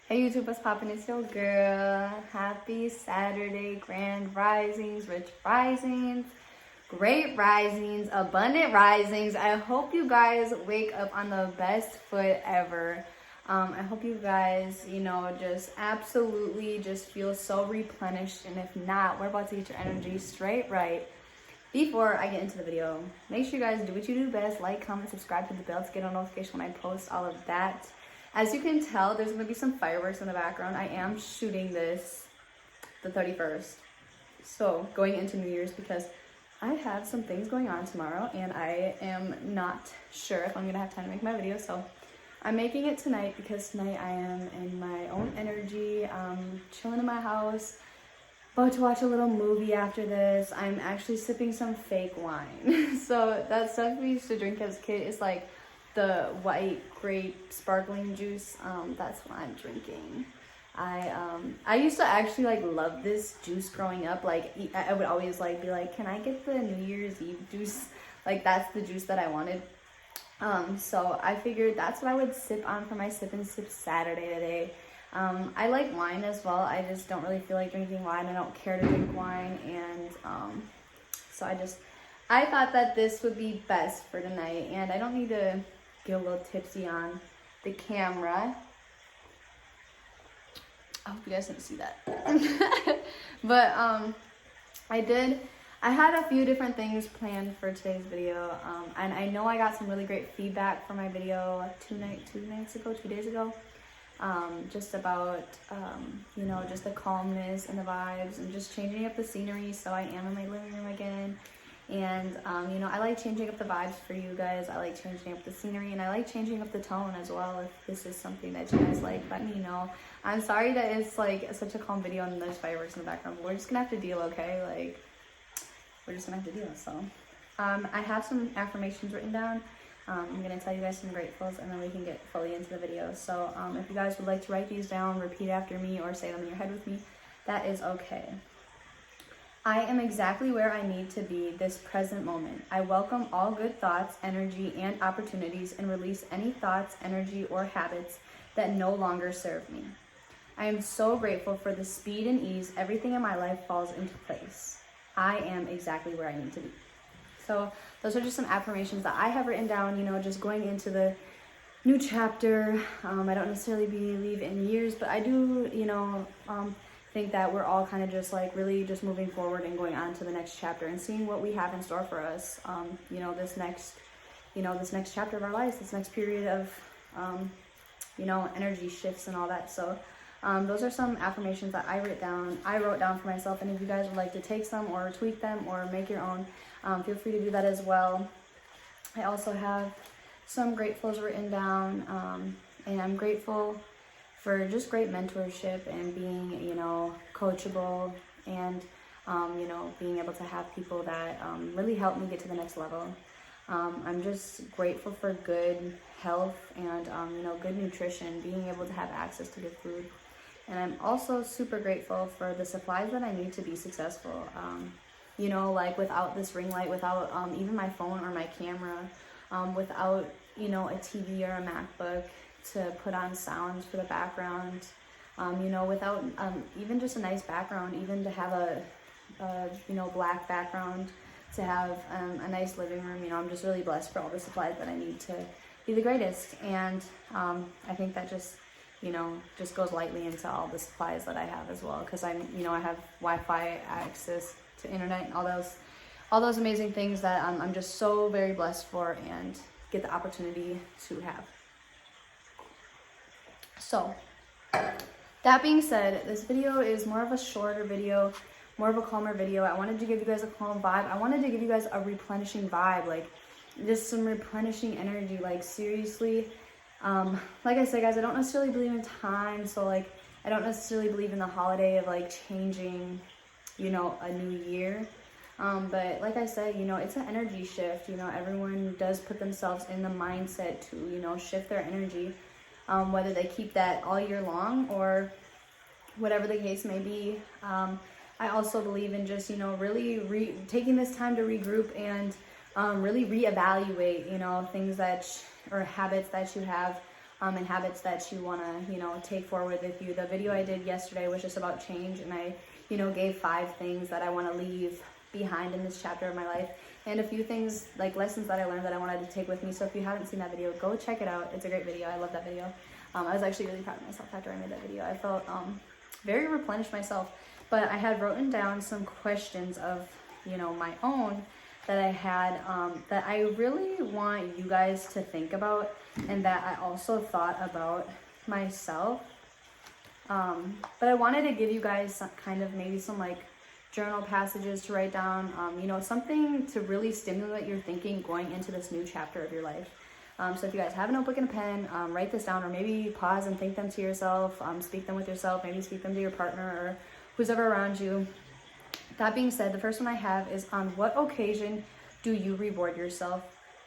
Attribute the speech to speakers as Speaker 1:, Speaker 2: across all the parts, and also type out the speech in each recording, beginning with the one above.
Speaker 1: Hey YouTube, what's poppin'? It's your girl. Happy Saturday, grand risings, rich risings, great risings, abundant risings. I hope you guys wake up on the best foot ever. I hope you guys, just absolutely just feel so replenished. And if not, we're about to get your energy straight right. Before I get into the video, make sure you guys do what you do best. Like, comment, subscribe to the bell to get a notification when I post all of that. As you can tell, there's going to be some fireworks in the background. I am shooting this the 31st. So going into New Year's because I have some things going on tomorrow and I am not sure if I'm going to have time to make my video. So I'm making it tonight because tonight I am in my own energy, chilling in my house, about to watch a little movie after this. I'm actually sipping some fake wine. So that stuff we used to drink as a kid is like the white grape sparkling juice. That's what I'm drinking. I used to actually love this juice growing up. I would always be like, can I get the New Year's Eve juice? That's the juice that I wanted. So I figured that's what I would sip on for my sip and sip Saturday today. I like wine as well. I just don't really feel like drinking wine. I don't care to drink wine, and so I thought that this would be best for tonight, and I don't need to get a little tipsy on the camera. I hope you guys didn't see that. But I had a few different things planned for today's video, and I know I got some really great feedback for my video 2 days ago, just about just the calmness and the vibes and just changing up the scenery. So I am in my living room again. And, I like changing up the vibes for you guys. I like changing up the scenery, and I like changing up the tone as well. If this is something that you guys like, let me know. I'm sorry that it's such a calm video and there's fireworks in the background. We're just gonna have to deal, okay? We're just gonna have to deal. So I have some affirmations written down. I'm gonna tell you guys some gratefuls, and then we can get fully into the video. So if you guys would like to write these down, repeat after me, or say them in your head with me, that is okay. I am exactly where I need to be this present moment. I welcome all good thoughts, energy, and opportunities, and release any thoughts, energy, or habits that no longer serve me. I am so grateful for the speed and ease everything in my life falls into place. I am exactly where I need to be. So those are just some affirmations that I have written down, just going into the new chapter. I don't necessarily believe in years, but I do, think that we're all kind of just really just moving forward and going on to the next chapter and seeing what we have in store for us. This next chapter of our lives, this next period of, energy shifts and all that. So those are some affirmations that I wrote down for myself. And if you guys would like to take some or tweak them or make your own, feel free to do that as well. I also have some gratefuls written down, and I'm grateful for just great mentorship and being, coachable, and, being able to have people that really help me get to the next level. I'm just grateful for good health and, good nutrition, being able to have access to good food. And I'm also super grateful for the supplies that I need to be successful. Without this ring light, without even my phone or my camera, without, a TV or a MacBook to put on sounds for the background, without even just a nice background, even to have a black background, to have a nice living room. I'm just really blessed for all the supplies that I need to be the greatest. And I think that just goes lightly into all the supplies that I have as well, because I have Wi-Fi access to internet and all those amazing things that I'm just so very blessed for and get the opportunity to have. So, that being said, this video is more of a shorter video, more of a calmer video. I wanted to give you guys a calm vibe. I wanted to give you guys a replenishing vibe, just some replenishing energy, seriously. Like I said, guys, I don't necessarily believe in time, so I don't necessarily believe in the holiday of changing, a new year. But like I said, it's an energy shift. Everyone does put themselves in the mindset to, shift their energy. Whether they keep that all year long or whatever the case may be. I also believe in just, really taking this time to regroup and really reevaluate, things or habits that you have and habits that you want to, you know, take forward with you. The video I did yesterday was just about change, and I, you know, gave 5 things that I want to leave behind in this chapter of my life, and a few things, like lessons that I learned that I wanted to take with me. So if you haven't seen that video, go check it out. It's a great video. I love that video. I was actually really proud of myself after I made that video. I felt very replenished myself. But I had written down some questions of, you know, my own that I had that I really want you guys to think about, and that I also thought about myself. But I wanted to give you guys some kind of maybe some like journal passages to write down, you know, something to really stimulate your thinking going into this new chapter of your life. So if you guys have a notebook and a pen, write this down, or maybe pause and think them to yourself, speak them with yourself, maybe speak them to your partner or who's ever around you. That being said, the first one I have is, on what occasion do you reward yourself,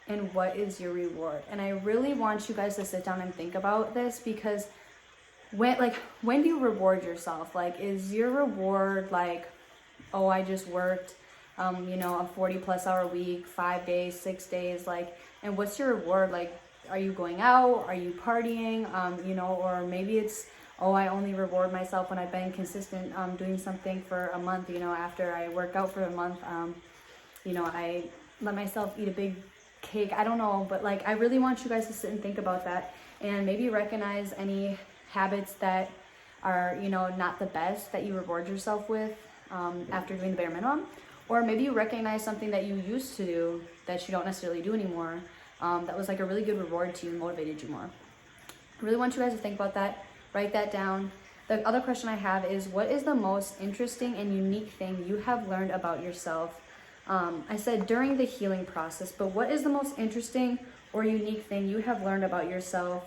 Speaker 1: and what is your reward? And I really want you guys to sit down and think about this, because when do you reward yourself? Like, is your reward like, oh, I just worked, you know, a 40+ hour week, 5 days, 6 days, like, and what's your reward? Like, are you going out? Are you partying? You know, or maybe it's, oh, I only reward myself when I've been consistent doing something for a month. You know, after I work out for a month, you know, I let myself eat a big cake. I don't know, but like, I really want you guys to sit and think about that, and maybe recognize any habits that are, you know, not the best that you reward yourself with after doing the bare minimum. Or maybe you recognize something that you used to do that you don't necessarily do anymore, that was like a really good reward to you, motivated you more. I really want you guys to think about that. Write that down. The other question I have is, what is the most interesting and unique thing you have learned about yourself? I said during the healing process, but what is the most interesting or unique thing you have learned about yourself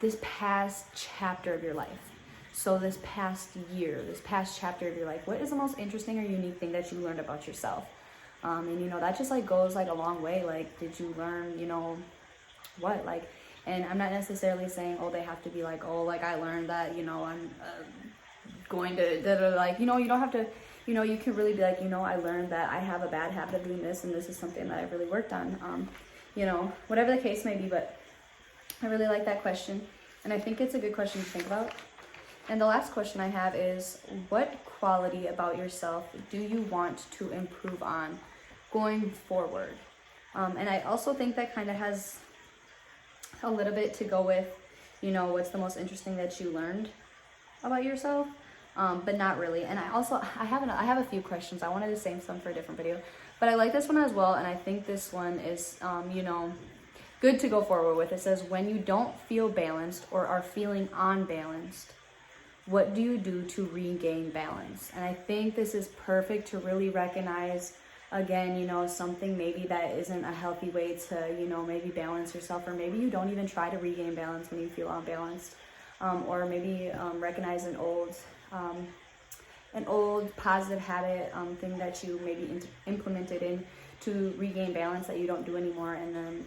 Speaker 1: this past chapter of your life? So this past year, this past chapter of your life, what is the most interesting or unique thing that you learned about yourself? And you know, that just like goes like a long way. Like, did you learn, you know, what, like, and I'm not necessarily saying, oh, they have to be like, oh, like I learned that, you know, I'm going to, like, you know, you don't have to, you know, you can really be like, you know, I learned that I have a bad habit of doing this, and this is something that I've really worked on, you know, whatever the case may be. But I really like that question, and I think it's a good question to think about. And the last question I have is, what quality about yourself do you want to improve on going forward? And I also think that kind of has a little bit to go with, you know, what's the most interesting that you learned about yourself, but not really. And I have a few questions. I wanted to save some for a different video, but I like this one as well, and I think this one is, you know, good to go forward with. It says, when you don't feel balanced or are feeling unbalanced, what do you do to regain balance? And I think this is perfect to really recognize, again, you know, something maybe that isn't a healthy way to, you know, maybe balance yourself, or maybe you don't even try to regain balance when you feel unbalanced, or maybe recognize an old positive habit, thing that you maybe implemented in to regain balance that you don't do anymore, and then,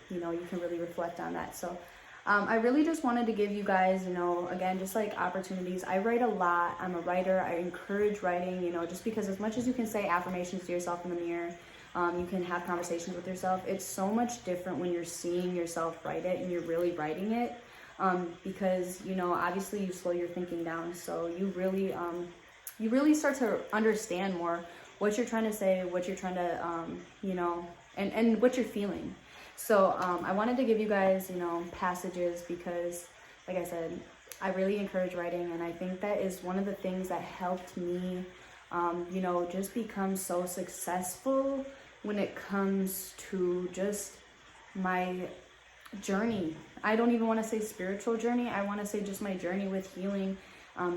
Speaker 1: you know, you can really reflect on that. So I really just wanted to give you guys, you know, again, just like opportunities. I write a lot. I'm a writer. I encourage writing, you know, just because as much as you can say affirmations to yourself in the mirror, you can have conversations with yourself. It's so much different when you're seeing yourself write it and you're really writing it, because, you know, obviously you slow your thinking down. So you really start to understand more what you're trying to say, what you're trying to, you know, and what you're feeling. So I wanted to give you guys, you know, passages because, like I said, I really encourage writing, and I think that is one of the things that helped me, you know, just become so successful when it comes to just my journey. I don't even want to say spiritual journey. I want to say just my journey with healing,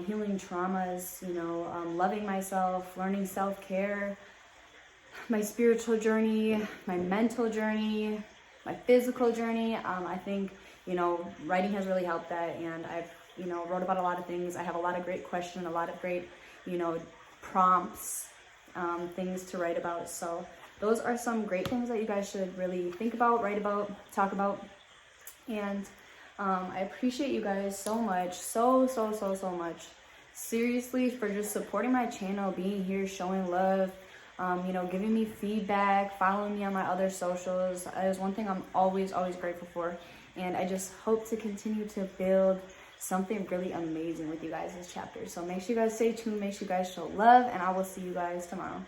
Speaker 1: healing traumas, you know, loving myself, learning self-care, my spiritual journey, my mental journey, my physical journey. I think, you know, writing has really helped that, and I've, you know, wrote about a lot of things. I have a lot of great questions, a lot of great, you know, prompts, things to write about. So those are some great things that you guys should really think about, write about, talk about. And I appreciate you guys so much, so much, seriously, for just supporting my channel, being here, showing love, you know, giving me feedback, following me on my other socials. Is one thing I'm always grateful for. And I just hope to continue to build something really amazing with you guys this chapter. So make sure you guys stay tuned, make sure you guys show love, and I will see you guys tomorrow.